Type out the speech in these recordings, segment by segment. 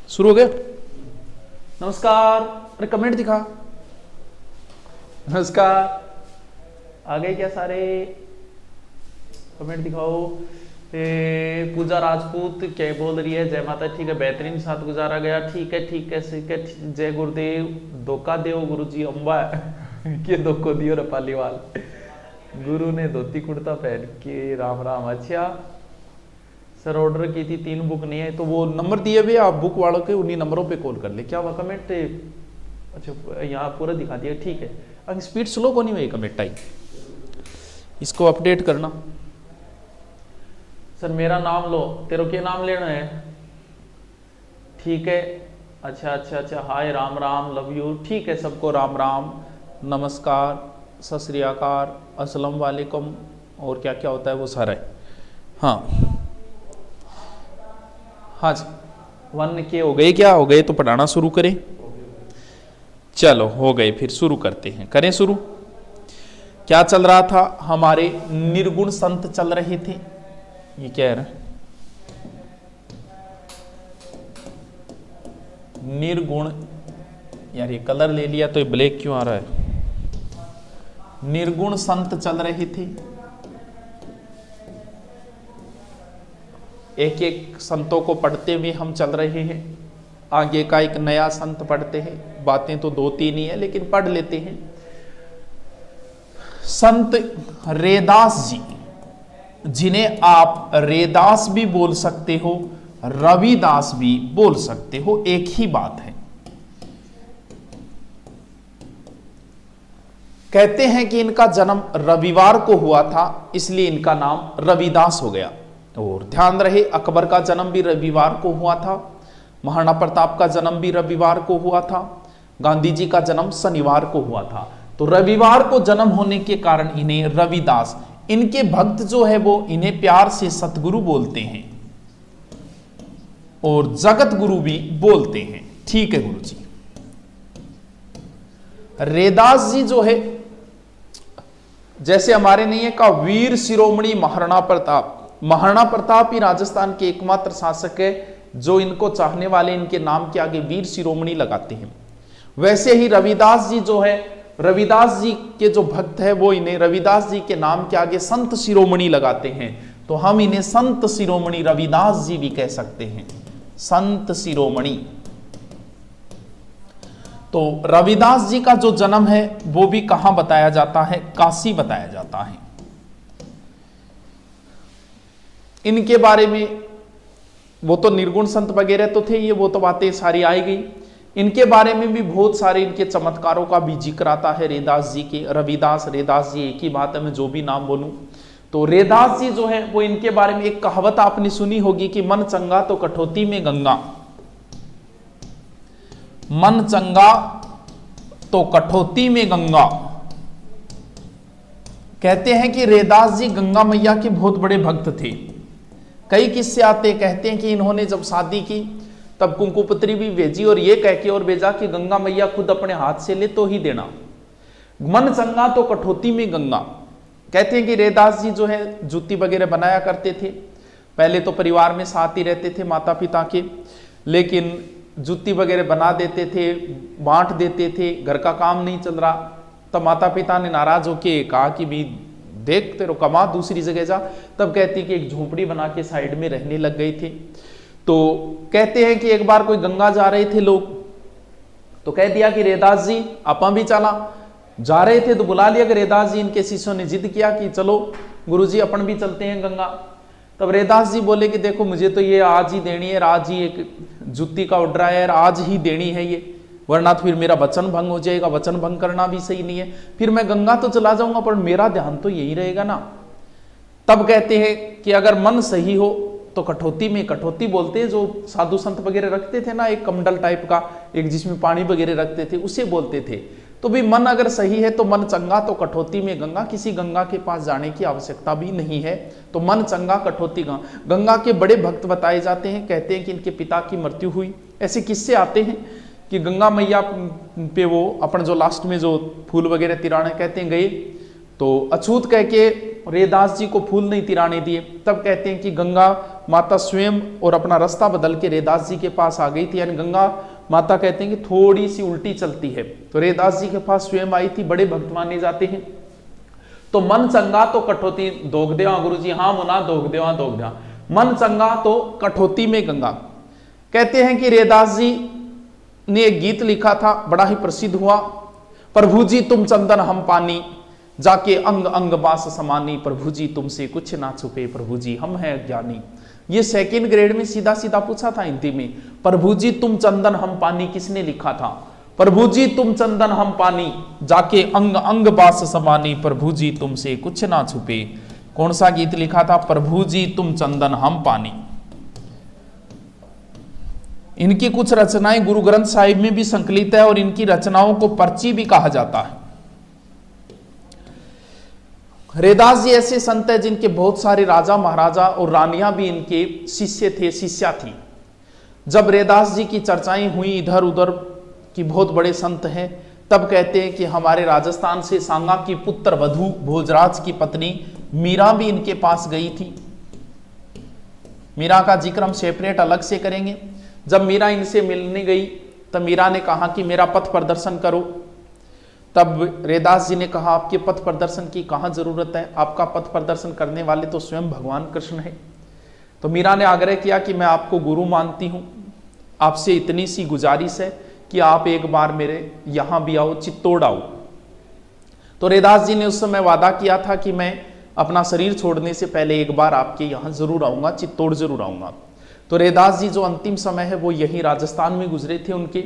शुरू हो गया। नमस्कार, अरे कमेंट दिखा। नमस्कार, आ गए क्या सारे? कमेंट दिखाओ। पूजा राजपूत क्या बोल रही है? जय माता। ठीक है, बेहतरीन साथ गुजारा गया। ठीक है ठीक है ठीक है। जय गुरुदेव। धोखा देव गुरु जी अम्बा के धोखो दियो रे पालीवाल। गुरु ने धोती कुर्ता पहन के। राम राम। अच्छा सर, ऑर्डर की थी 3 बुक नहीं है तो वो नंबर दिए हुए आप बुक वालों के, उन्हीं नंबरों पे कॉल कर ले। क्या हुआ कमेंट? अच्छा यहाँ पूरा दिखा दिया। ठीक है, अगर स्पीड स्लो को नहीं हुई कमेंट आई, इसको अपडेट करना। सर मेरा नाम लो। तेरे क्या नाम लेना है? ठीक है। अच्छा अच्छा अच्छा। हाय राम राम, लव यू। ठीक है, सबको राम राम, नमस्कार, सत श्री अकाल, अस्सलाम वालेकुम और क्या क्या होता है वो सारा है। हाँ हाँ जी, 1 के हो गए? क्या हो गए तो पढ़ाना शुरू करें। चलो हो गए, फिर शुरू करते हैं। करें शुरू। क्या चल रहा था? हमारे निर्गुण संत चल रहे थे। ये क्या है? निर्गुण। यार ये कलर ले लिया तो ये ब्लैक क्यों आ रहा है? निर्गुण संत चल रहे थे। एक एक संतों को पढ़ते हुए हम चल रहे हैं। आगे का एक नया संत पढ़ते हैं। बातें तो 2-3 ही है लेकिन पढ़ लेते हैं। संत रेदास जी, जिन्हें आप रेदास भी बोल सकते हो, रविदास भी बोल सकते हो, एक ही बात है। कहते हैं कि इनका जन्म रविवार को हुआ था, इसलिए इनका नाम रविदास हो गया। और ध्यान रहे, अकबर का जन्म भी रविवार को हुआ था, महाराणा प्रताप का जन्म भी रविवार को हुआ था, गांधी जी का जन्म शनिवार को हुआ था। तो रविवार को जन्म होने के कारण इन्हें रविदास, इनके भक्त जो है वो इन्हें प्यार से सतगुरु बोलते हैं और जगत गुरु भी बोलते हैं। ठीक है गुरु जी। रेदास जी जो है, जैसे हमारे नहीं है का वीर शिरोमणि महाराणा प्रताप, महाराणा प्रताप ही राजस्थान के एकमात्र शासक है जो इनको चाहने वाले इनके नाम के आगे वीर शिरोमणि लगाते हैं। वैसे ही रविदास जी जो है, रविदास जी के जो भक्त है वो इन्हें रविदास जी के नाम के आगे संत शिरोमणि लगाते हैं। तो हम इन्हें संत शिरोमणि रविदास जी भी कह सकते हैं, संत शिरोमणि। तो रविदास जी का जो जन्म है वो भी कहां बताया जाता है? काशी बताया जाता है। इनके बारे में, वो तो निर्गुण संत वगैरह तो थे, ये वो तो बातें सारी आई गई। इनके बारे में भी बहुत सारे इनके चमत्कारों का भी जिक्र आता है रेदास जी के। रविदास रेदास जी एक ही बात है, मैं जो भी नाम बोलूं। तो रेदास जी जो है वो, इनके बारे में एक कहावत आपने सुनी होगी कि मन चंगा तो कठौती में गंगा। मन चंगा तो कठौती में गंगा। कहते हैं कि रेदास जी गंगा मैया के बहुत बड़े भक्त थे। कई किस्से आते, कहते हैं कि इन्होंने जब शादी की तब कुंकुपत्री भी भेजी और ये कह के और भेजा कि गंगा मैया खुद अपने हाथ से ले तो ही देना। मन चंगा तो कठौती में गंगा। कहते हैं कि रेदास जी जो है जूती वगैरह बनाया करते थे। पहले तो परिवार में साथ ही रहते थे माता पिता के, लेकिन जूती वगैरह बना देते थे, बांट देते थे, घर का काम नहीं चल रहा। तब माता पिता ने नाराज होके कहा कि भी देख तेरे कमा दूसरी जगह जा। तब कहती कि एक झोपड़ी बना के साइड में रहने लग गए थे। तो कहते हैं कि एक बार कोई गंगा जा रहे थे लोग, तो कह दिया कि रेदास जी आपा भी चला। जा रहे थे तो बुला लिया कि रेदास जी, इनके शिष्यों ने जिद किया कि चलो गुरुजी अपन भी चलते हैं गंगा। तब रेदास जी बोले कि देखो मुझे तो ये आज ही देनी है, आज ही एक जुत्ती का ऑर्डर आया है, आज ही देनी है ये, वरना तो फिर मेरा वचन भंग हो जाएगा। वचन भंग करना भी सही नहीं है, फिर मैं गंगा तो चला जाऊंगा पर मेरा ध्यान तो यही रहेगा ना। तब कहते हैं कि अगर मन सही हो तो कठौती में, कठौती बोलते हैं जो साधु संत वगैरह रखते थे ना, एक कमंडल टाइप का, एक जिसमें पानी वगैरह रखते थे, उसे बोलते थे। तो भी मन अगर सही है तो मन चंगा तो कठौती में गंगा। किसी गंगा के पास जाने की आवश्यकता भी नहीं है। तो मन चंगा कठौती गंगा। गंगा के बड़े भक्त बताए जाते हैं। कहते हैं कि इनके पिता की मृत्यु हुई। ऐसे किस्से आते हैं कि गंगा मैया पे वो अपन जो लास्ट में जो फूल वगैरह तिराने कहते हैं गए, तो अछूत कह के रेदास जी को फूल नहीं तिराने दिए। तब कहते हैं कि गंगा माता स्वयं और अपना रास्ता बदल के रैदास जी के पास आ गई थी। यानी गंगा माता कहते हैं कि थोड़ी सी उल्टी चलती है, तो रैदास जी के पास स्वयं आई थी, बड़े भक्त माने जाते हैं। तो मन चंगा तो कठौती दोग देवा गुरु जी, हाँ मुना दोग देवा दोग देवा, मन चंगा तो कठौती में गंगा। कहते हैं कि रैदास जी ने एक गीत लिखा था, बड़ा ही प्रसिद्ध हुआ, प्रभु जी तुम चंदन हम पानी, जाके अंग अंग बास समानी, प्रभु जी तुमसे कुछ ना छुपे, प्रभु जी हम हैं ज्ञानी। ये सेकंड ग्रेड में सीधा सीधा पूछा था हिंदी में, प्रभु जी तुम चंदन हम पानी किसने लिखा था? प्रभु जी तुम चंदन हम पानी, जाके अंग अंग बास समानी, प्रभु जी तुमसे कुछ ना छुपे। कौन सा गीत लिखा था? प्रभु जी तुम चंदन हम पानी। इनकी कुछ रचनाएं गुरु ग्रंथ साहिब में भी संकलित है और इनकी रचनाओं को पर्ची भी कहा जाता है। रैदास जी ऐसे संत है जिनके बहुत सारे राजा महाराजा और रानियां भी इनके शिष्य थे, शिष्या थी। जब रैदास जी की चर्चाएं हुई इधर उधर कि बहुत बड़े संत हैं, तब कहते हैं कि हमारे राजस्थान से सांगा की पुत्र वधु भोजराज की पत्नी मीरा भी इनके पास गई थी। मीरा का जिक्र हम सेपरेट अलग से करेंगे। जब मीरा इनसे मिलने गई तब मीरा ने कहा कि मेरा पथ प्रदर्शन करो। तब रैदास जी ने कहा आपके पथ प्रदर्शन की कहाँ जरूरत है, आपका पथ प्रदर्शन करने वाले तो स्वयं भगवान कृष्ण है। तो मीरा ने आग्रह किया कि मैं आपको गुरु मानती हूँ, आपसे इतनी सी गुजारिश है कि आप एक बार मेरे यहाँ भी आओ, चित्तौड़ आओ। तो रैदास जी ने उस समय वादा किया था कि मैं अपना शरीर छोड़ने से पहले एक बार आपके यहाँ जरूर आऊँगा, चित्तौड़ जरूर आऊँगा। तो रैदास जी जो अंतिम समय है वो यही राजस्थान में गुजरे थे उनके।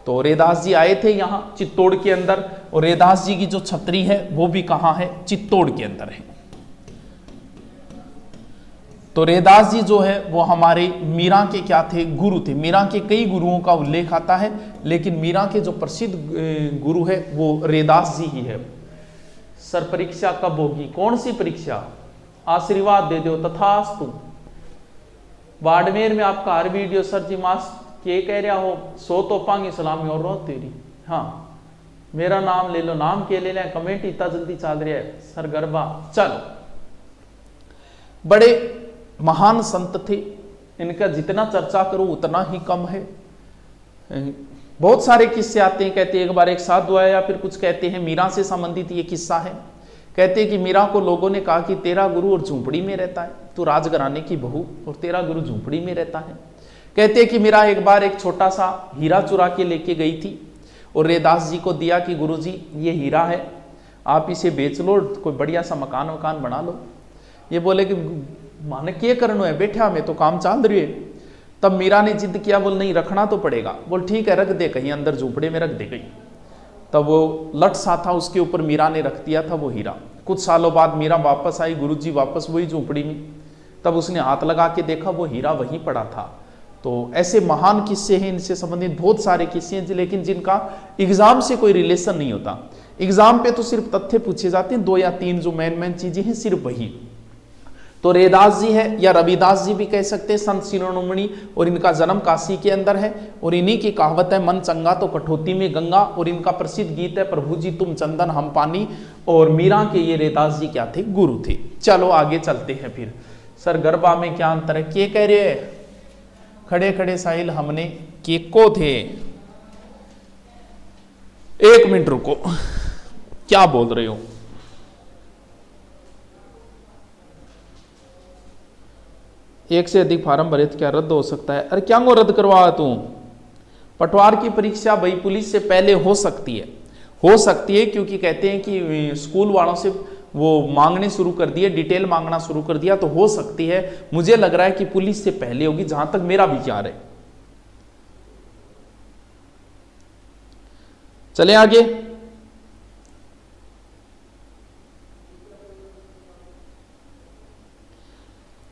तो रैदास जी आए थे यहाँ चित्तौड़ के अंदर, और रैदास जी की जो छतरी है वो भी कहाँ है? चित्तौड़ के अंदर है। तो रैदास जी जो है वो हमारे मीरा के क्या थे? गुरु थे। मीरा के कई गुरुओं का उल्लेख आता है, लेकिन मीरा के जो प्रसिद्ध गुरु है वो रैदास जी ही है। सर परीक्षा कब होगी? कौन सी परीक्षा? आशीर्वाद दे दो तथास्तु। बाड़मेर में आपका हर वीडियो सर जी मास के कह रहा हो, सो तो पांगी सलामी और रो तेरी। हाँ मेरा नाम ले लो, नाम के ले लें, कमेंट इतना जल्दी चल रहा है सर गरबा। चलो, बड़े महान संत थे, इनका जितना चर्चा करूं उतना ही कम है। बहुत सारे किस्से आते हैं, कहते हैं एक बार एक साधु आया, फिर कुछ कहते हैं मीरा से संबंधित ये किस्सा है। कहते हैं कि मीरा को लोगों ने कहा कि तेरा गुरु और झूंपड़ी में रहता है, तू राजघराने की बहू और तेरा गुरु झूंपड़ी में रहता है। कहते हैं कि मीरा एक बार एक छोटा सा हीरा चुरा के लेके गई थी और रैदास जी को दिया कि गुरु जी ये हीरा है, आप इसे बेच लो, कोई बढ़िया सा मकान वकान बना लो। ये बोले कि माने क्या करना है, बैठा में तो काम चल रही है। तब मीरा ने जिद किया, बोल नहीं रखना तो पड़ेगा। बोल ठीक है रख दे, कहीं अंदर झूंपड़े में रख दे गई। तब वो लट सा था उसके ऊपर मीरा ने रख दिया था वो हीरा। कुछ सालों बाद मीरा वापस आई, गुरुजी वापस वही झूंपड़ी में। तब उसने हाथ लगा के देखा वो हीरा वहीं पड़ा था। तो ऐसे महान किस्से हैं, इनसे संबंधित बहुत सारे किस्से हैं, लेकिन जिनका एग्जाम से कोई रिलेशन नहीं होता। एग्जाम पे तो सिर्फ तथ्य पूछे जाते हैं, 2 या 3 जो मेन चीजें हैं सिर्फ वही। तो रैदास जी है या रविदास जी भी कह सकते हैं, संत शिरोमणि, और इनका जन्म काशी के अंदर है। और इन्हीं की कहावत है मन चंगा तो कठौती में गंगा, और इनका प्रसिद्ध गीत है प्रभु जी तुम चंदन हम पानी। और मीरा के ये रैदास जी क्या थे? गुरु थे। चलो आगे चलते हैं। फिर सर गरबा में क्या अंतर है? के कह रहे हैं? खड़े खड़े साहिल हमने के को थे। 1 मिनट रुको, क्या बोल रहे हो? एक से अधिक फार्म भरे तो क्या रद्द हो सकता है? अरे क्या को रद्द करवा तू? पटवार की परीक्षा भाई पुलिस से पहले हो सकती है, क्योंकि कहते हैं कि स्कूल वालों से वो मांगने शुरू कर दिए, डिटेल मांगना शुरू कर दिया, तो हो सकती है। मुझे लग रहा है कि पुलिस से पहले होगी, जहां तक मेरा विचार है। चले आगे।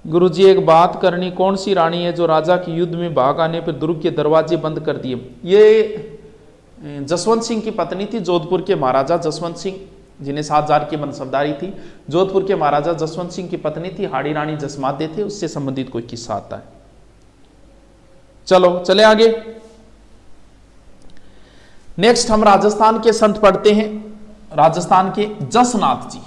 गुरुजी एक बात करनी, कौन सी रानी है जो राजा के युद्ध में भाग आने पर दुर्ग के दरवाजे बंद कर दिए? ये जसवंत सिंह की पत्नी थी, जोधपुर के महाराजा जसवंत सिंह, जिन्हें 7 हजार की मनसबदारी थी। जोधपुर के महाराजा जसवंत सिंह की पत्नी थी, हाड़ी रानी जसमादे थे, उससे संबंधित कोई किस्सा आता है। चलो चले आगे। नेक्स्ट हम राजस्थान के संत पढ़ते हैं। राजस्थान के जसनाथ जी,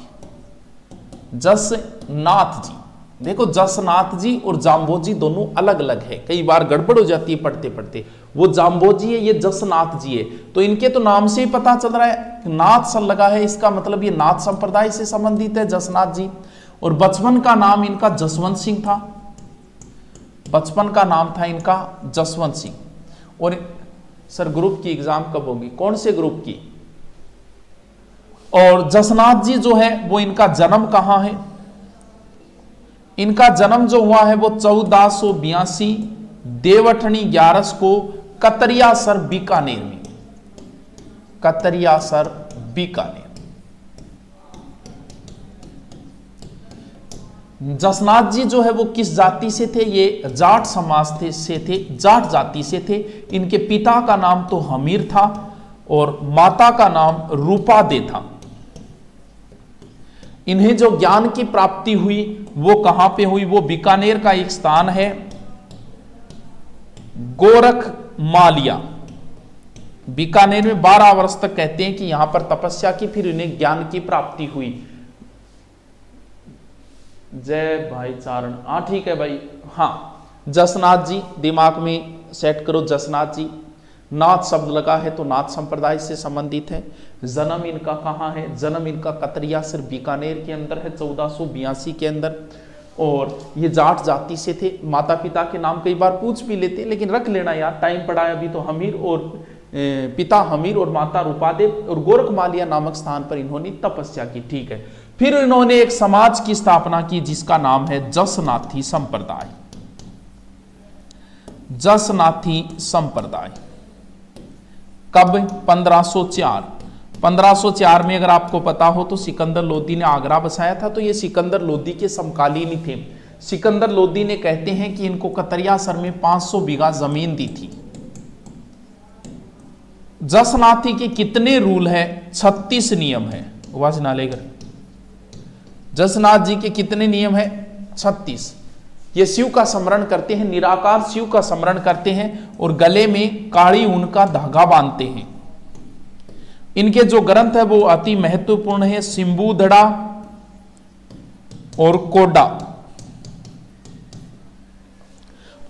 जसनाथ जी देखो जसनाथ जी और जाम्बोजी दोनों अलग अलग है, कई बार गड़बड़ हो जाती है पढ़ते पढ़ते। वो जाम्बोजी है, ये जसनाथ जी है। तो इनके तो नाम से ही पता चल रहा है नाथ सन लगा है, इसका मतलब ये नाथ संप्रदाय से संबंधित है जसनाथ जी। और बचपन का नाम इनका जसवंत सिंह था, बचपन का नाम था इनका जसवंत सिंह। और सर ग्रुप की एग्जाम कब होगी, कौन से ग्रुप की? और जसनाथ जी जो है वो इनका जन्म कहां है? इनका जन्म जो हुआ है वो 1482 देवठनी 11 को कतरियासर बीकानेर में, कतरियासर बीकानेर। जसनाथ जी जो है वो किस जाति से थे? ये जाट समाज से थे, जाट जाति से थे। इनके पिता का नाम तो हमीर था और माता का नाम रूपादे था। इन्हें जो ज्ञान की प्राप्ति हुई वो कहां पे हुई? वो बीकानेर का एक स्थान है गोरखमालिया। बीकानेर में 12 वर्ष तक कहते हैं कि यहां पर तपस्या की, फिर इन्हें ज्ञान की प्राप्ति हुई। जय भाई चारण, हाँ ठीक है भाई। हाँ जसनाथ जी दिमाग में सेट करो, जसनाथ जी। नाथ शब्द लगा है तो नाथ संप्रदाय से संबंधित है। जन्म इनका कहाँ है? जन्म इनका कतरियासर बीकानेर के अंदर है 1482 के अंदर। और ये जाट जाति से थे। माता पिता के नाम कई बार पूछ भी लेते, लेकिन रख लेना यार, टाइम पड़ा है अभी तो। हमीर और पिता हमीर और माता रूपादेव, और गोरखमालिया नामक स्थान पर इन्होंने तपस्या की। ठीक है, फिर इन्होंने एक समाज की स्थापना की जिसका नाम है जसनाथी संप्रदाय। जसनाथी संप्रदाय कब? 1504 में अगर आपको पता हो तो सिकंदर लोदी ने आगरा बसाया था, तो ये सिकंदर लोदी के समकालीन ही थे। सिकंदर लोदी ने कहते हैं कि इनको कतरियासर में 500 बीघा जमीन दी थी। जसनाथी के कितने रूल है? 36 नियम है। आवाज ना लेकर, जसनाथ जी के कितने नियम है? 36। ये शिव का स्मरण करते हैं, निराकार शिव का स्मरण करते हैं और गले में काड़ी ऊन का धागा बांधते हैं। इनके जो ग्रंथ है वो अति महत्वपूर्ण है, सिंबुधड़ा और कोडा।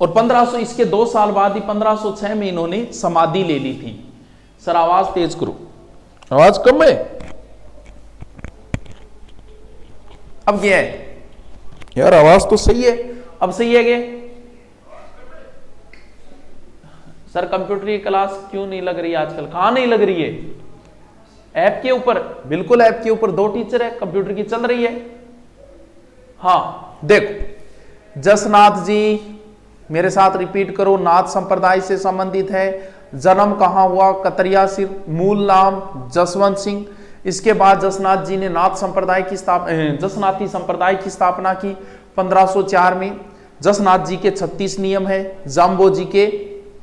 और 1500 इसके 2 साल बाद ही 1506 में इन्होंने समाधि ले ली थी। सर आवाज तेज करो, आवाज कम है। अब क्या है यार, आवाज तो सही है, अब सही है क्या? सर कंप्यूटर की क्लास क्यों नहीं लग रही है आजकल? कहां नहीं लग रही है? ऐप के ऊपर, बिल्कुल ऐप के ऊपर 2 टीचर है, कंप्यूटर की चल रही है। हाँ देखो, जसनाथ जी मेरे साथ रिपीट करो, नाथ संप्रदाय से संबंधित है। जन्म कहां हुआ? कतरियासर। मूल नाम जसवंत सिंह। इसके बाद जसनाथ जी ने नाथ संप्रदाय की जसनाथी संप्रदाय की स्थापना की 1504 में। जसनाथ जी के 36 नियम है, जाम्बोजी के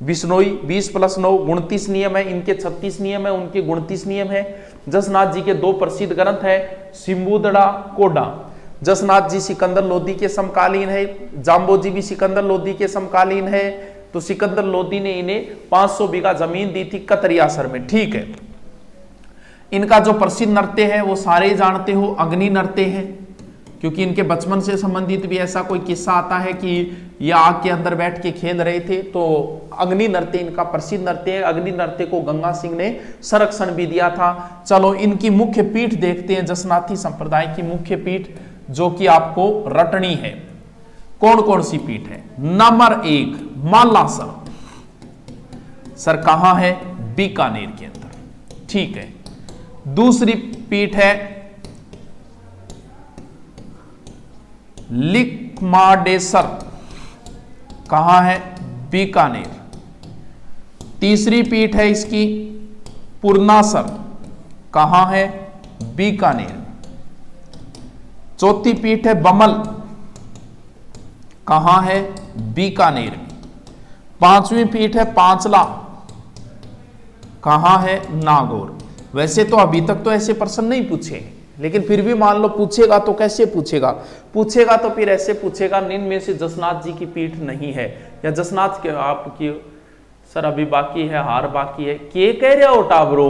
बिश्नोई 20+9 29 नियम है। इनके 36 नियम है, उनके 29 नियम है। जसनाथ जी के 2 प्रसिद्ध ग्रंथ है, सिंबुधड़ा कोडा। जसनाथ जी सिकंदर लोदी के समकालीन है, जाम्बोजी भी सिकंदर लोदी के समकालीन है। तो सिकंदर लोदी ने इन्हें 500 बीघा जमीन दी थी कतरियासर में। ठीक है, इनका जो प्रसिद्ध नृत्य है वो सारे जानते हो, अग्नि नृत्य है, क्योंकि इनके बचपन से संबंधित भी ऐसा कोई किस्सा आता है कि ये आग के अंदर बैठ के खेल रहे थे। तो अग्नि नृत्य इनका प्रसिद्ध नृत्य है। अग्नि नृत्य को गंगा सिंह ने संरक्षण भी दिया था। चलो इनकी मुख्य पीठ देखते हैं, जसनाथी संप्रदाय की मुख्य पीठ जो कि आपको रटनी है। कौन कौन सी पीठ है? नंबर 1 मालासर। सर कहां है? बीकानेर के अंदर। ठीक है, दूसरी पीठ है लिकमाडेसर। कहां है? बीकानेर। तीसरी पीठ है इसकी पूर्णासर। कहां है? बीकानेर। चौथी पीठ है बमल। कहां है? बीकानेर में। 5वीं पीठ है पांचला। कहां है? नागौर। वैसे तो अभी तक तो ऐसे प्रश्न नहीं पूछे, लेकिन फिर भी मान लो पूछेगा तो कैसे पूछेगा? पूछेगा तो फिर ऐसे पूछेगा, निम्न में से जसनाथ जी की पीठ नहीं है, या जसनाथ के आपकी सर अभी बाकी है, हार बाकी है। के कह रहे हो टाबरो?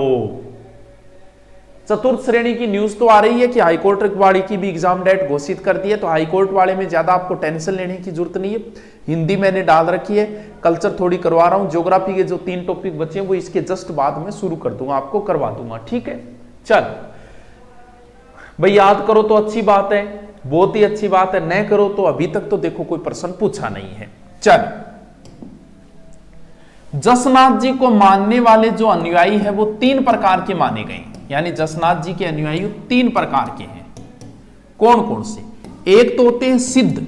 चतुर्थ श्रेणी की न्यूज तो आ रही है कि हाईकोर्ट वाले की भी एग्जाम डेट घोषित कर दी है, तो हाईकोर्ट वाले में ज्यादा आपको टेंशन लेने की जरूरत नहीं है। हिंदी मैंने डाल रखी है, कल्चर थोड़ी करवा रहा हूं, ज्योग्राफी के जो 3 टॉपिक बचे हैं वो इसके जस्ट बाद में शुरू कर दूंगा, आपको करवा दूंगा, ठीक है। चल भाई याद करो तो अच्छी बात है, बहुत ही अच्छी बात है, न करो तो अभी तक तो देखो कोई प्रश्न पूछा नहीं है। चल, जसनाथ जी को मानने वाले जो अनुयायी है वो 3 प्रकार के माने गए, यानी जसनाथ जी के अनुयायी 3 प्रकार के हैं। कौन कौन से? एक तो होते हैं सिद्ध,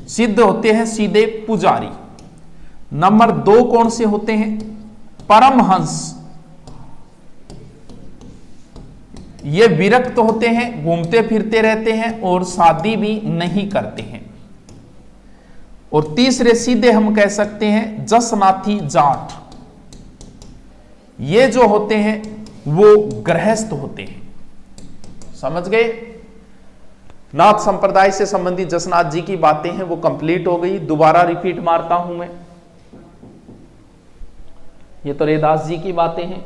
सिद्ध होते हैं सीधे पुजारी। नंबर 2 कौन से होते हैं? परमहंस, ये विरक्त होते हैं, घूमते फिरते रहते हैं और शादी भी नहीं करते हैं। और तीसरे सीधे हम कह सकते हैं जसनाथी जाट, ये जो होते हैं वो गृहस्थ होते हैं। समझ गए? नाथ संप्रदाय से संबंधित जसनाथ जी की बातें हैं वो कंप्लीट हो गई। दोबारा रिपीट मारता हूं मैं, ये तो रेदास जी की बातें हैं।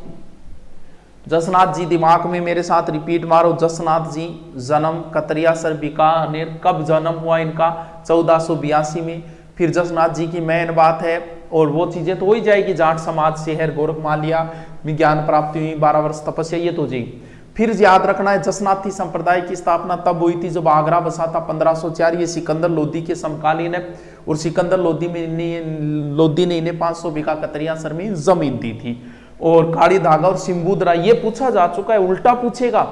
जसनाथ जी दिमाग में मेरे साथ रिपीट मारो। जसनाथ जी जन्म कतरियासर बीकानेर, कब जन्म हुआ इनका? 1482 में। फिर जसनाथ जी की मेन बात है, और वो चीजें तो हो ही जाएगी, जाट समाज से है, गोरखमालिया में ज्ञान प्राप्ति हुई, 12 वर्ष तपस्या, ये तो जी। फिर याद रखना है जसनाथी संप्रदाय की स्थापना तब हुई थी जब आगरा बसा था 1504, ये सिकंदर लोदी के समकालीन है, और सिकंदर लोदी ने इन्हें 500 बीघा कतरियासर में जमीन दी थी। और काली धागा और सिंबुदरा, ये पूछा जा चुका है, उल्टा पूछेगा,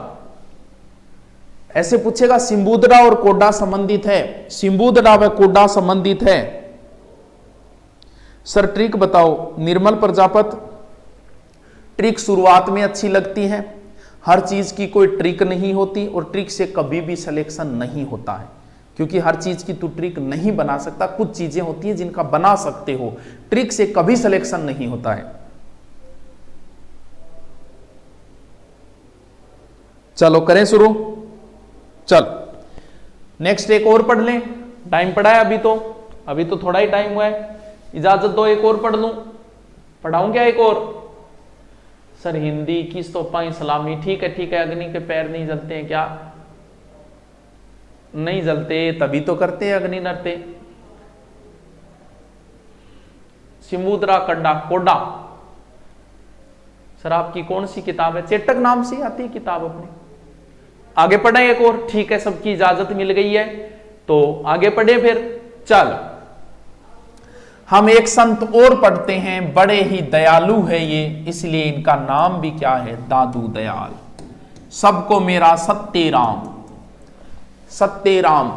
ऐसे पूछेगा सिंबुदरा और कोडा संबंधित है, सिंबुदरा व कोडा संबंधित है। सर ट्रिक बताओ। निर्मल प्रजापत, ट्रिक शुरुआत में अच्छी लगती है, हर चीज की कोई ट्रिक नहीं होती, और ट्रिक से कभी भी सिलेक्शन नहीं होता है, क्योंकि हर चीज की तू ट्रिक नहीं बना सकता। कुछ चीजें होती हैं जिनका बना सकते हो, ट्रिक से कभी सिलेक्शन नहीं होता है। चलो करें शुरू। चल नेक्स्ट एक और पढ़ लें, टाइम पड़ा है अभी तो थोड़ा ही टाइम हुआ है। इजाजत दो एक और पढ़ लूं, पढ़ाऊं क्या एक और? सर हिंदी की तोपाई सलामी, ठीक है। अग्नि के पैर नहीं जलते हैं क्या? नहीं जलते तभी तो करते हैं अग्नि नरते। सिमुद्रा कड्डा कोडा, सर आपकी कौन सी किताब है? चेटक नाम से आती है किताब अपनी। आगे पढ़े एक और, ठीक है, सबकी इजाजत मिल गई है तो आगे पढ़े फिर। चल हम एक संत और पढ़ते हैं, बड़े ही दयालु है ये, इसलिए इनका नाम भी क्या है? दादू दयाल। सबको मेरा सत्यराम। सत्यराम,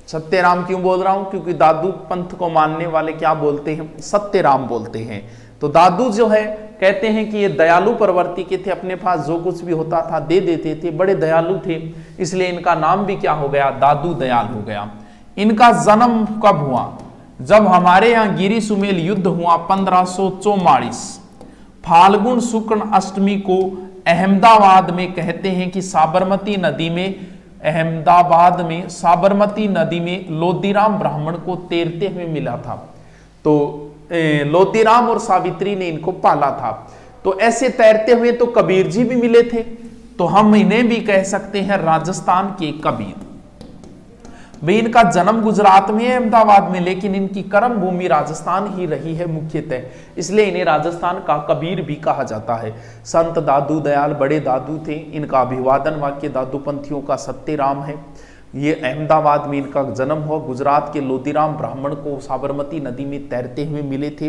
सत्यराम क्यों बोल रहा हूं? क्योंकि दादू पंथ को मानने वाले क्या बोलते हैं? सत्यराम बोलते हैं। तो दादू जो है कहते हैं कि ये दयालु प्रवृत्ति के थे, अपने पास जो कुछ भी होता था दे देते थे, बड़े दयालु थे, इसलिए इनका नाम भी क्या हो गया? दादू दयाल हो गया। इनका जन्म कब हुआ? जब हमारे यहां गिरी सुमेल युद्ध हुआ 1544 फाल्गुन शुक्ल अष्टमी को अहमदाबाद में। कहते हैं कि साबरमती नदी में, अहमदाबाद में साबरमती नदी में लोदीराम ब्राह्मण को तैरते हुए मिला था। तो लोदीराम और सावित्री ने इनको पाला था। तो ऐसे तैरते हुए तो कबीर जी भी मिले थे, तो हम इन्हें भी कह सकते हैं राजस्थान के कबीर। भाई इनका जन्म गुजरात में है, अहमदाबाद में, लेकिन इनकी कर्म भूमि राजस्थान ही रही है मुख्यतः, इसलिए इन्हें राजस्थान का कबीर भी कहा जाता है। संत दादू दयाल बड़े दादू थे। इनका अभिवादन वाक्य दादू पंथियों का सत्यराम है। ये अहमदाबाद में इनका जन्म हुआ। गुजरात के लोदीराम ब्राह्मण को साबरमती नदी में तैरते हुए मिले थे।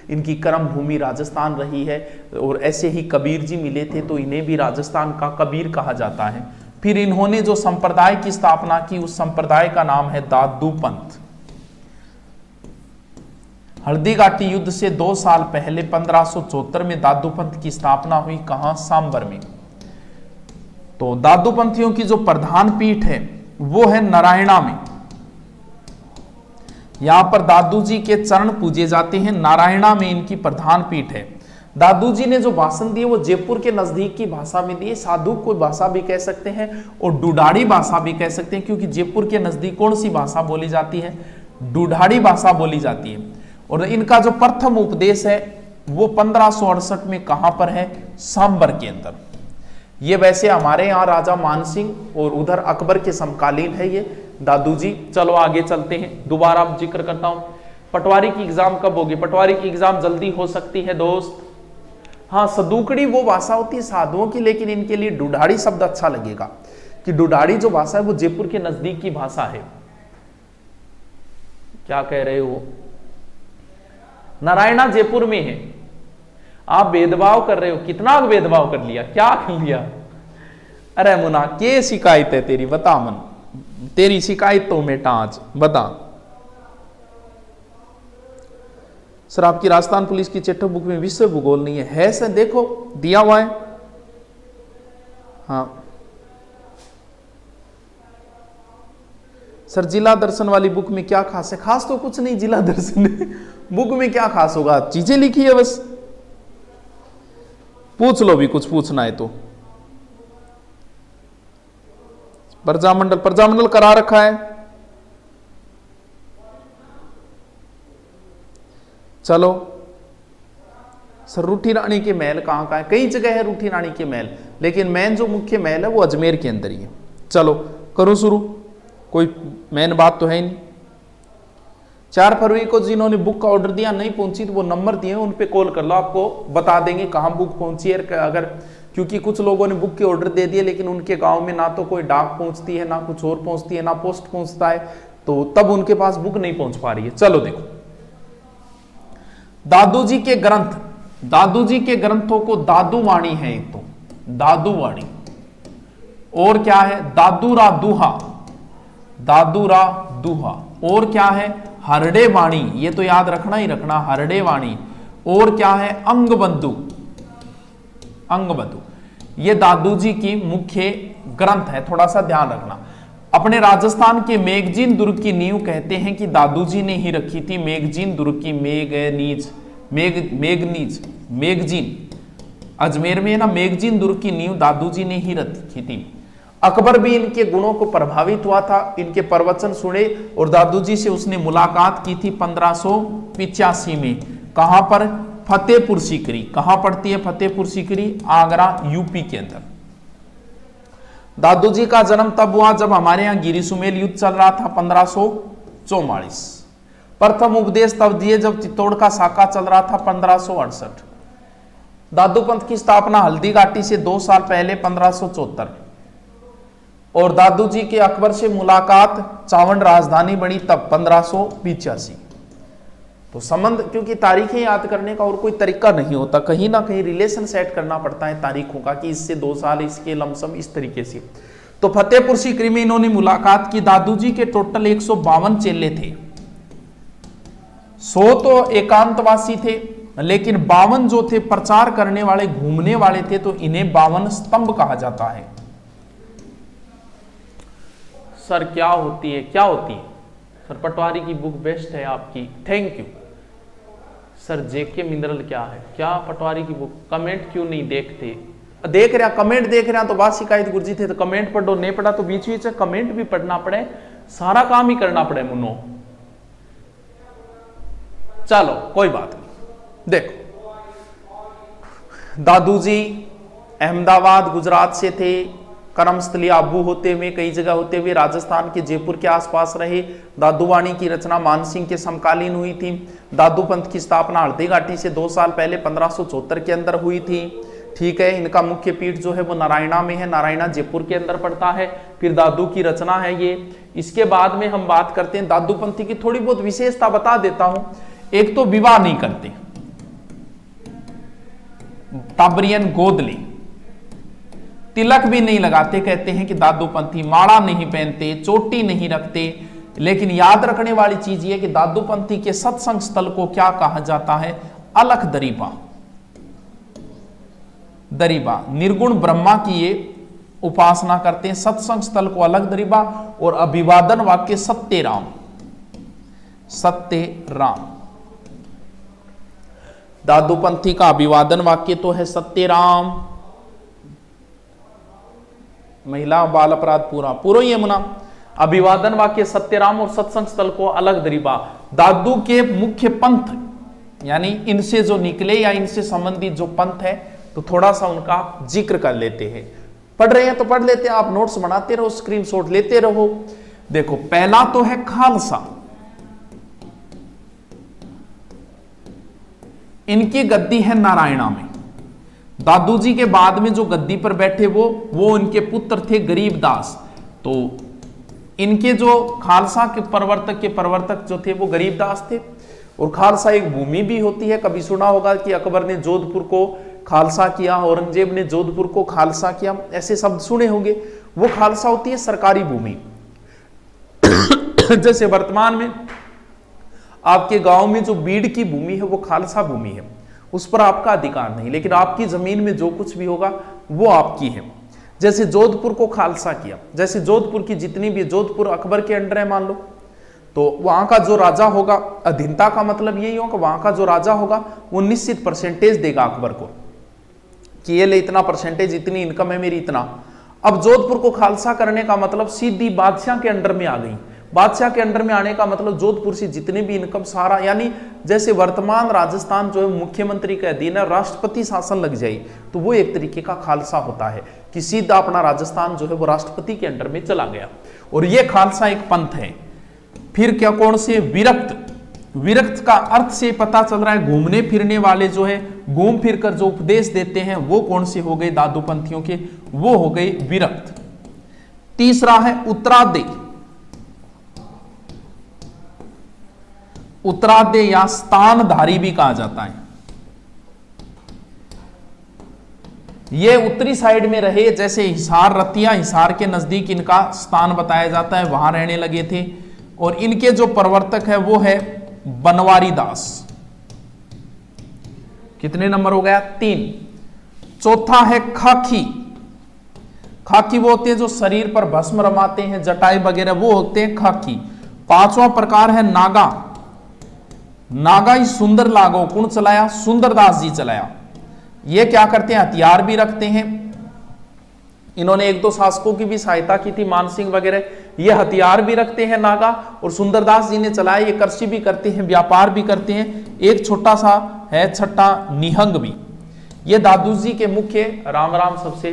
इनकी कर्म भूमि राजस्थान रही है, और ऐसे ही कबीर जी मिले थे, तो इन्हें भी राजस्थान का कबीर कहा जाता है। फिर इन्होंने जो संप्रदाय की स्थापना की, उस संप्रदाय का नाम है दादू पंथ। हल्दी घाटी युद्ध से 2 साल पहले 1574 में दादू पंथ की स्थापना हुई। कहां? सांबर में। तो दादू पंथियों की जो प्रधान पीठ है वो है नारायणा में। यहां पर दादू जी के चरण पूजे जाते हैं। नारायणा में इनकी प्रधान पीठ है। दादू जी ने जो भाषण दिए वो जयपुर के नजदीक की भाषा में दिए। साधु को भाषा भी कह सकते हैं और डुडाड़ी भाषा भी कह सकते हैं, क्योंकि जयपुर के नजदीक कौन सी भाषा बोली जाती है? डुडाड़ी भाषा बोली जाती है। और इनका जो प्रथम उपदेश है वो 1568 में कहां पर है? सांबर के अंदर। ये वैसे हमारे यहाँ राजा मानसिंह और उधर अकबर के समकालीन है ये दादू जी। चलो आगे चलते हैं, दोबारा जिक्र करता हूं। पटवारी की एग्जाम कब होगी? पटवारी की एग्जाम जल्दी हो सकती है दोस्त। हाँ, सदुकड़ी वो भाषा होती है साधुओं की, लेकिन इनके लिए डुडाड़ी शब्द अच्छा लगेगा कि डुडाड़ी जो भाषा है वो जयपुर के नजदीक की भाषा है। क्या कह रहे हो? नारायणा जयपुर में है। आप भेदभाव कर रहे हो, कितना भेदभाव कर लिया, क्या कर लिया? अरे मुना के शिकायत है तेरी, बता मन, तेरी शिकायत तो मेटा आज बता। सर आपकी राजस्थान पुलिस की चैप्टर बुक में विश्व भूगोल नहीं है सर, देखो दिया हुआ है। हाँ सर, जिला दर्शन वाली बुक में क्या खास है? खास तो कुछ नहीं, जिला दर्शन बुक में क्या खास होगा, चीजें लिखी है बस। पूछ लो भी कुछ पूछना है तो। प्रजामंडल करा रखा है। चलो सर, रूठी रानी के महल कहां का है? कई जगह है रूठी रानी के महल, लेकिन मेन जो मुख्य महल है वो अजमेर के अंदर ही है। चलो करो शुरू, कोई मेन बात तो है नहीं। 4 फरवरी को जिन्होंने बुक का ऑर्डर दिया नहीं पहुंची तो वो नंबर दिए उन पे कॉल कर लो, आपको बता देंगे कहां बुक पहुंची है। अगर क्योंकि कुछ लोगों ने बुक के ऑर्डर दे दिए लेकिन उनके गांव में ना तो कोई डाक पहुंचती है, ना कुछ और पहुंचती है, ना पोस्ट पहुंचता है, तो तब उनके पास बुक नहीं पहुंच पा रही है। चलो देखो, दादू जी के ग्रंथ, दादू जी के ग्रंथों को दादूवाणी है एक तो, दादूवाणी, और क्या है? दादूरा दुहा, दादूरा दुहा, और क्या है? हरडे वाणी, ये तो याद रखना ही रखना, हरडे वाणी, और क्या है? अंगबंधु, अंगबंधु। ये दादू जी की मुख्य ग्रंथ है, थोड़ा सा ध्यान रखना। अपने राजस्थान के मेगजीन दुर्ग की नींव कहते हैं कि दादू जी ने ही रखी थी। मेगजीन दुर्ग की मेगजीन अजमेर में है ना, मेगजीन दुर्ग की नींव दादू जी ने ही रखी थी। अकबर भी इनके गुणों को प्रभावित हुआ था, इनके प्रवचन सुने और दादू जी से उसने मुलाकात की थी 1585 में। कहां पर? फतेहपुर सीकरी। कहां पड़ती है फतेहपुर सीकरी? आगरा, यूपी के अंदर। दादू जी का जन्म तब हुआ जब हमारे यहां गिरी सुमेल युद्ध चल रहा था 1544। प्रथम उपदेश तब दिए जब चित्तौड़ का साका चल रहा था 1568। दादू पंथ की स्थापना हल्दी घाटी से 2 साल पहले 1574, और दादू जी के अकबर से मुलाकात चावंड राजधानी बनी तब 1585। तो संबंध, क्योंकि तारीखें याद करने का और कोई तरीका नहीं होता, कहीं ना कहीं रिलेशन सेट करना पड़ता है तारीखों का कि इससे 2 साल, इसके लमसम इस तरीके से। तो फतेहपुर सीकरी में इन्होंने मुलाकात की। दादू जी के टोटल 152 चेले थे। 100 तो एकांतवासी थे, लेकिन 52 जो थे प्रचार करने वाले, घूमने वाले थे, तो इन्हें 52 स्तंभ कहा जाता है। सर क्या होती है, क्या होती है? सर पटवारी की बुक बेस्ट है आपकी, thank you sir. JK mineral क्या है? क्या पटवारी की बुक? कमेंट क्यों नहीं देखते? देख रहा, कमेंट देख रहा तो बात शिकायत गुरुजी थे तो कमेंट पढ़ो, नहीं पढ़ा तो बीच बीच में कमेंट भी पढ़ना पड़े, सारा काम ही करना पड़े मुन्नो। चलो कोई बात नहीं। देखो, दादू जी अहमदाबाद गुजरात से थे, कर्मस्थली आबू होते हुए, कई जगह होते हुए राजस्थान के जयपुर के आसपास रहे। दादूवाणी की रचना मानसिंह के समकालीन हुई थी। दादू पंथ की स्थापना हल्दी घाटी से 2 साल पहले 1574 के अंदर हुई थी। ठीक है, इनका मुख्य पीठ जो है वो नारायणा में है, नारायणा जयपुर के अंदर पड़ता है। फिर दादू की रचना है ये। इसके बाद में हम बात करते हैं दादू पंथी की, थोड़ी बहुत विशेषता बता देता हूं। एक तो विवाह नहीं करते, ताबरियन गोदली, तिलक भी नहीं लगाते, कहते हैं कि दादू पंथी माला नहीं पहनते, चोटी नहीं रखते। लेकिन याद रखने वाली चीज ये कि दादू पंथी के सत्संग स्थल को क्या कहा जाता है? अलख दरीबा। दरीबा, निर्गुण ब्रह्मा की ये उपासना करते हैं। सत्संग स्थल को अलख दरीबा, और अभिवादन वाक्य सत्य राम, सत्य राम। दादू पंथी का अभिवादन वाक्य तो है सत्य राम। महिला बाल अपराध पूरा यमुना। अभिवादन वाक्य सत्यराम और सत्संग स्थल को अलग दरीबा। दादू के मुख्य पंथ यानी इनसे जो निकले या इनसे संबंधित जो पंथ है, तो थोड़ा सा उनका जिक्र कर लेते हैं। पढ़ रहे हैं तो पढ़ लेते हैं, आप नोट्स बनाते रहो, स्क्रीनशॉट लेते रहो। देखो, पहला तो है खालसा। इनकी गद्दी है नारायणा में। दादू जी के बाद में जो गद्दी पर बैठे वो इनके पुत्र थे गरीबदास। तो इनके जो खालसा के प्रवर्तक जो थे वो गरीबदास थे। और खालसा एक भूमि भी होती है। कभी सुना होगा कि अकबर ने जोधपुर को खालसा किया, औरंगजेब ने जोधपुर को खालसा किया, ऐसे शब्द सुने होंगे। वो खालसा होती है सरकारी भूमि। जैसे वर्तमान में आपके गांव में जो बीड़ की भूमि है वो खालसा भूमि है, उस पर आपका अधिकार नहीं, लेकिन आपकी जमीन में जो कुछ भी होगा वो आपकी है। जैसे जोधपुर को खालसा किया, जैसे जोधपुर की जितनी भी, जोधपुर अकबर के अंडर है मान लो, तो वहां का जो राजा होगा, अधीनता का मतलब यही होगा, वहां का जो राजा होगा वो निश्चित परसेंटेज देगा अकबर को कि ये ले इतना परसेंटेज, इतनी इनकम है मेरी, इतना। अब जोधपुर को खालसा करने का मतलब सीधी बादशाह के अंडर में आ गई। बादशाह के अंडर में आने का मतलब जोधपुर से जितने भी इनकम सारा, यानी जैसे वर्तमान राजस्थान जो है मुख्यमंत्री के अधीन है, राष्ट्रपति शासन लग जाए, तो वो एक तरीके का खालसा होता है कि सीधा अपना राजस्थान जो है वो राष्ट्रपति के अंडर में चला गया। और ये खालसा एक पंथ है। फिर क्या, कौन से, विरक्त। विरक्त का अर्थ से पता चल रहा है घूमने फिरने वाले जो है, घूम फिर कर जो उपदेश देते हैं, वो कौन से हो गए दादू पंथियों के, वो हो गए विरक्त। तीसरा है उत्तरादे। उत्तरादे या स्थानधारी भी कहा जाता है। ये उत्तरी साइड में रहे, जैसे हिसार, रतिया, हिसार के नजदीक इनका स्थान बताया जाता है, वहां रहने लगे थे। और इनके जो प्रवर्तक है वो है बनवारी दास। कितने नंबर हो गया, 3। चौथा है खाकी। खाकी वो होते हैं जो शरीर पर भस्म रमाते हैं, जटाई वगैरह, वो होते हैं खाकी। 5वां प्रकार है नागा। नागा ही सुंदर लागो कौन चलाया, सुंदरदास जी चलाया। ये क्या करते हैं, हथियार भी रखते हैं। इन्होंने 1-2 शासकों की भी सहायता की थी, मानसिंह वगैरह। ये हथियार भी रखते हैं नागा, और सुंदरदास जी ने चलाया। ये कृषि भी करते हैं, व्यापार भी करते हैं। एक छोटा सा है छठा निहंग भी। ये दादू जी के मुख्य, राम राम सबसे।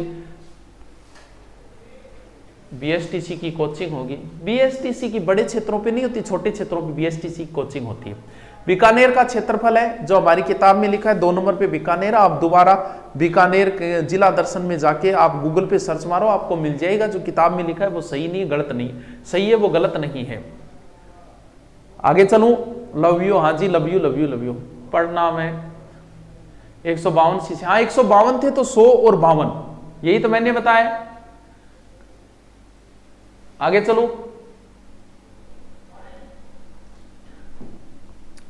बीएसटीसी की कोचिंग होगी। बीएसटीसी की बड़े क्षेत्रों पे नहीं होती, छोटे क्षेत्रों पे बीएसटीसी की कोचिंग होती है। बीकानेर का क्षेत्रफल है जो हमारी किताब में लिखा है 2 नंबर पे बीकानेर। आप दोबारा बीकानेर के जिला दर्शन में जाके आप गूगल पे सर्च मारो, आपको मिल जाएगा। जो किताब में लिखा है वो सही नहीं, गलत नहीं, सही है वो गलत नहीं है। आगे चलूं, लव यू, हाँ जी, love you love you love you. पढ़ना में 152 शीशे, हाँ 152 थे तो 100 और 52, यही तो मैंने बताया। आगे चलो,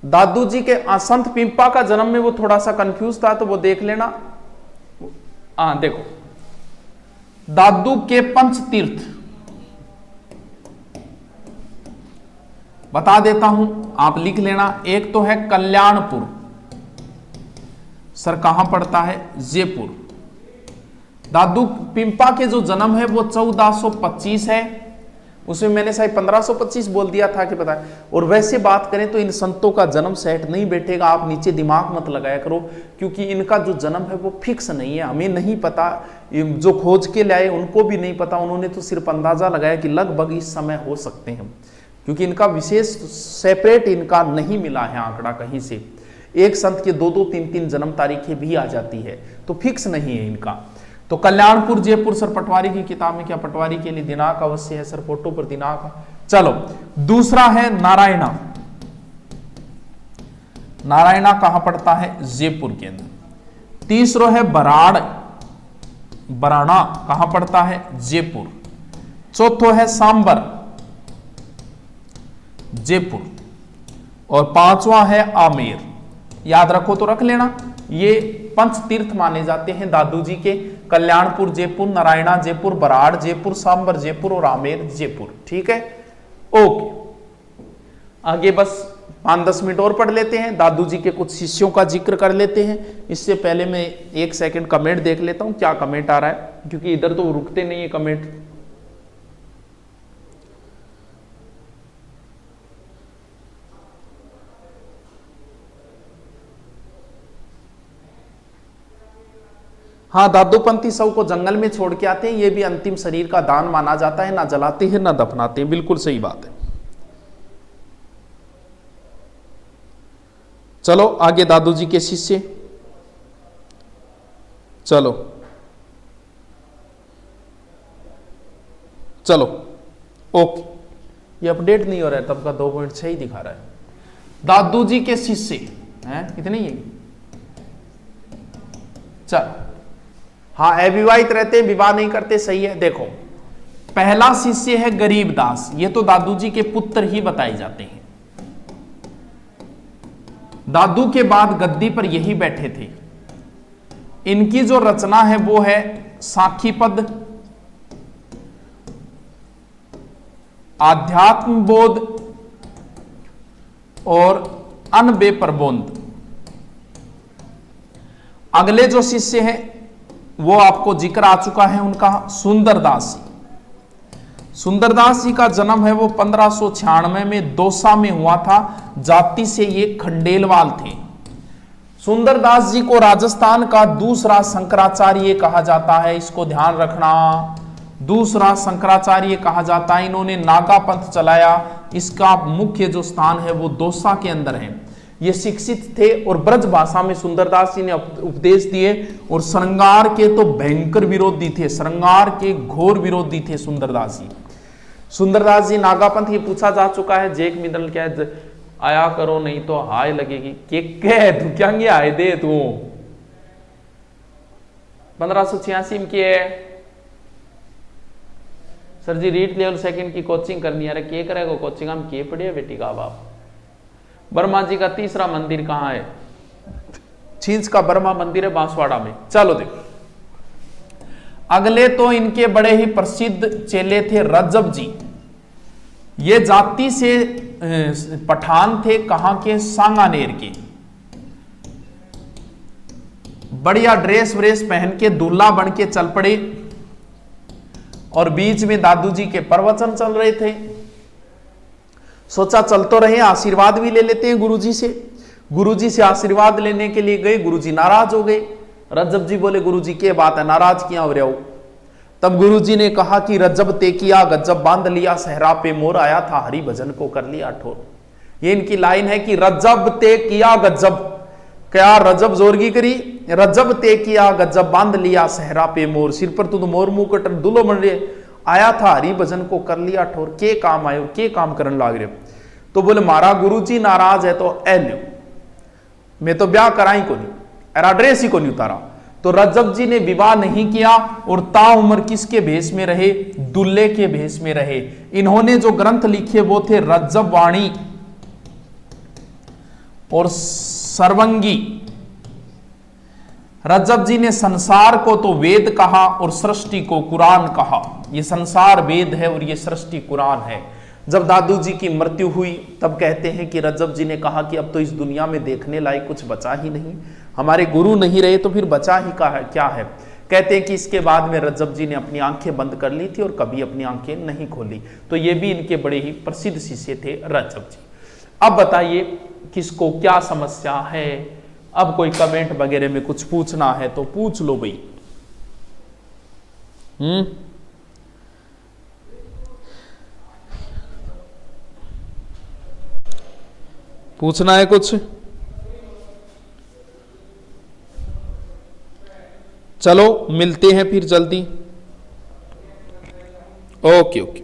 दादू जी के संत पिंपा का जन्म में वो थोड़ा सा कंफ्यूज था, तो वो देख लेना। देखो, दादू के पंच तीर्थ बता देता हूं, आप लिख लेना। एक तो है कल्याणपुर, सर कहां पड़ता है, जयपुर। दादू पिंपा के जो जन्म है वो 1425 है। उसमें मैंने शायद 1525 बोल दिया था कि पता है। और वैसे बात करें तो इन संतों का जन्म सेट नहीं बैठेगा, आप नीचे दिमाग मत लगाया करो, क्योंकि इनका जो जन्म है वो फिक्स नहीं है, हमें नहीं पता। जो खोज के लाए उनको भी नहीं पता, उन्होंने तो सिर्फ अंदाजा लगाया कि लगभग इस समय हो सकते हैं, क्योंकि इनका विशेष सेपरेट इनका नहीं मिला है आंकड़ा कहीं से। एक संत के 2-2, 3-3 जन्म तारीखें भी आ जाती है, तो फिक्स नहीं है इनका। तो कल्याणपुर जयपुर, सर पटवारी की किताब में क्या पटवारी के लिए दिनांक अवश्य है, सर फोटो पर दिनांक। चलो, दूसरा है नारायणा। नारायणा कहां पड़ता है, जयपुर के अंदर। तीसरा है बराड़, बराना कहां पड़ता है, जयपुर। चौथो है सांबर, जयपुर। और 5वां है आमेर। याद रखो तो रख लेना, ये पंच तीर्थ माने जाते हैं दादू जी के। कल्याणपुर जयपुर, नारायणा जयपुर, बराड़ जयपुर, सांबर जयपुर और आमेर जयपुर। ठीक है, ओके। आगे बस 5-10 मिनट और पढ़ लेते हैं, दादू जी के कुछ शिष्यों का जिक्र कर लेते हैं। इससे पहले मैं 1 सेकंड कमेंट देख लेता हूं, क्या कमेंट आ रहा है, क्योंकि इधर तो रुकते नहीं है कमेंट। हाँ, दादूपंथी शव को जंगल में छोड़ के आते हैं, ये भी अंतिम शरीर का दान माना जाता है, ना जलाते हैं ना दफनाते हैं, बिल्कुल सही बात है। चलो आगे दादू जी के शिष्य, चलो चलो ओके, ये अपडेट नहीं हो रहा है, तब का 2.6 ही दिखा रहा है। दादू जी के शिष्य हैं कितने ही? चल, हाँ, अविवाहित रहते हैं, विवाह नहीं करते, सही है। देखो, पहला शिष्य है गरीबदास, ये तो दादू जी के पुत्र ही बताए जाते हैं। दादू के बाद गद्दी पर यही बैठे थे। इनकी जो रचना है वो है साखी पद, आध्यात्म बोध और अनबे प्रबोध। अगले जो शिष्य हैं वो आपको जिक्र आ चुका है उनका, सुंदरदास जी। सुंदरदास जी का जन्म है वो 1596 में दौसा में हुआ था। जाति से ये खंडेलवाल थे। सुंदरदास जी को राजस्थान का दूसरा शंकराचार्य कहा जाता है, इसको ध्यान रखना, दूसरा शंकराचार्य कहा जाता है। इन्होंने नागा पंथ चलाया, इसका मुख्य जो स्थान है वो दौसा के अंदर है। ये शिक्षित थे और ब्रज भाषा में सुंदरदास जी ने उपदेश दिए, और श्रृंगार के तो भयंकर विरोधी थे, श्रृंगार के घोर विरोधी थे सुंदरदास जी। सुंदरदास जी नागापंथ, ये पूछा जा चुका है, जेक मिडल क्या है, आया करो नहीं तो हाय लगेगी, के तू क्या आए दे तू। 1586 में किए सर जी, रीड लेवल सेकंड की कोचिंग करनी है। अरे के करेगा कोचिंग, हम के पढ़े बेटी का बाप। बर्मा जी का तीसरा मंदिर कहां है? छींच का बर्मा मंदिर है बांसवाड़ा में। चलो देखो, अगले तो इनके बड़े ही प्रसिद्ध चेले थे रज्जब जी। ये जाति से पठान थे, कहां के? सांगानेर के। बढ़िया ड्रेस व्रेस पहन के दूल्हा बन के चल पड़े, और बीच में दादू जी के प्रवचन चल रहे थे। सोचा चल तो रहे, आशीर्वाद भी ले लेते हैं गुरुजी से। गुरुजी से आशीर्वाद लेने के लिए गए, गुरुजी नाराज हो गए। रज्जब जी बोले, गुरुजी क्या बात है, नाराज किया हो रहे हो? तब गुरुजी ने कहा कि रज्जब ते किया गज्जब बांध लिया, सहरा पे मोर आया था, हरि भजन को कर लिया ठोर। ये इनकी लाइन है कि रज्जब ते किया गज्जब, क्या रज्जब जोरगी करी, रज्जब ते किया गज्जब बांध लिया, सहरा पे मोर, सिर पर तू मोर मुकुट दुलो बन रहे, आया था हरि भजन को कर लिया ठोर। के काम आयो, के काम करने लाग रहे? तो बोले मारा गुरुजी नाराज है तो ए लो, मैं तो ब्याह कराई को नहीं, एरा ड्रेस ही को नहीं उतारा। तो रज्जब जी ने विवाह नहीं किया और ताउम्र किसके भेष में रहे? दुल्ले के भेष में रहे। इन्होंने जो ग्रंथ लिखे वो थे रज्जब वाणी और सर्वंगी। रज्जब जी ने संसार को तो वेद कहा और सृष्टि को कुरान कहा। ये संसार वेद है और ये सृष्टि कुरान है। जब दादू जी की मृत्यु हुई तब कहते हैं कि रज्जब जी ने कहा कि अब तो इस दुनिया में देखने लायक कुछ बचा ही नहीं, हमारे गुरु नहीं रहे तो फिर बचा ही क्या है। कहते हैं कि इसके बाद में रज्जब जी ने अपनी आंखें बंद कर ली थी और कभी अपनी आंखें नहीं खोली। तो ये भी इनके बड़े ही प्रसिद्ध शिष्य थे रज्जब जी। अब बताइए किसको क्या समस्या है? अब कोई कमेंट वगैरह में कुछ पूछना है तो पूछ लो भाई। पूछना है कुछ? चलो मिलते हैं फिर जल्दी। Okay okay.